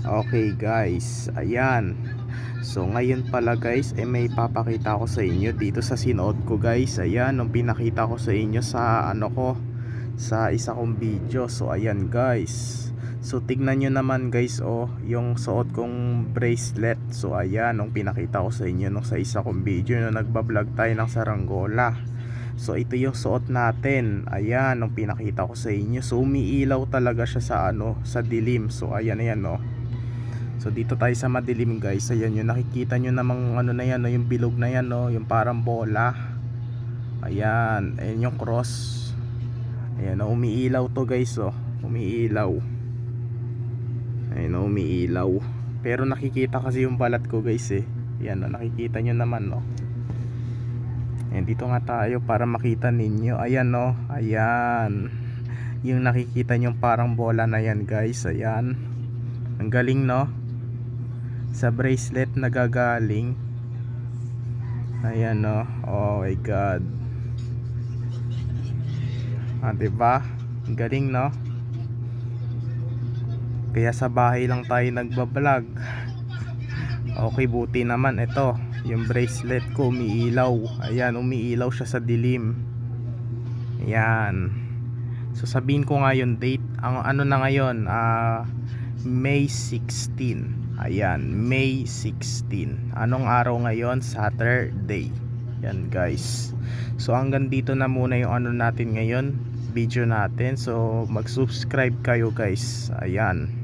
Okay guys, ayan. So ngayon pala guys, may papakita ko sa inyo dito sa sinuot ko guys. Ayan, nung pinakita ko sa inyo sa ano ko, sa isa kong video. So ayan guys. So tignan nyo naman guys, oh, yung suot kong bracelet. So ayan, nung pinakita ko sa inyo nung sa isa kong video nung nagbablog tayo ng saranggola. So ito yung suot natin. Ayan, nung pinakita ko sa inyo. So umiilaw talaga siya sa ano, sa dilim. So ayan, ayan, oh. So dito tayo sa madilim guys. Ayan yung nakikita nyo namang ano na yan, no? Yung bilog na yan, no? Yung parang bola. Ayan, ayan yung cross. Ayan, no? Umiilaw to guys, oh. Umiilaw. Ayan, no? Umiilaw. Pero nakikita kasi yung balat ko guys, eh. Ayan, no? Nakikita nyo naman, no? Ayan, dito nga tayo para makita ninyo. Ayan, no? Ayan. Yung nakikita nyo parang bola na yan guys. Ayan. Ang galing, no? Sa bracelet nagagaling. Ayan, no. Oh my god. Diba? Ang galing, no? Kaya sa bahay lang tayo nagbablog. Okay, buti naman ito. Yung bracelet ko umiilaw. Ayan, umiilaw siya sa dilim. Ayan. So sabihin ko nga yung date. Ang ano na ngayon, May 16. Ayan, May 16. Anong araw ngayon? Saturday. Yan guys. So hanggang dito na muna yung ano natin ngayon, video natin. So mag-subscribe kayo guys. Ayan.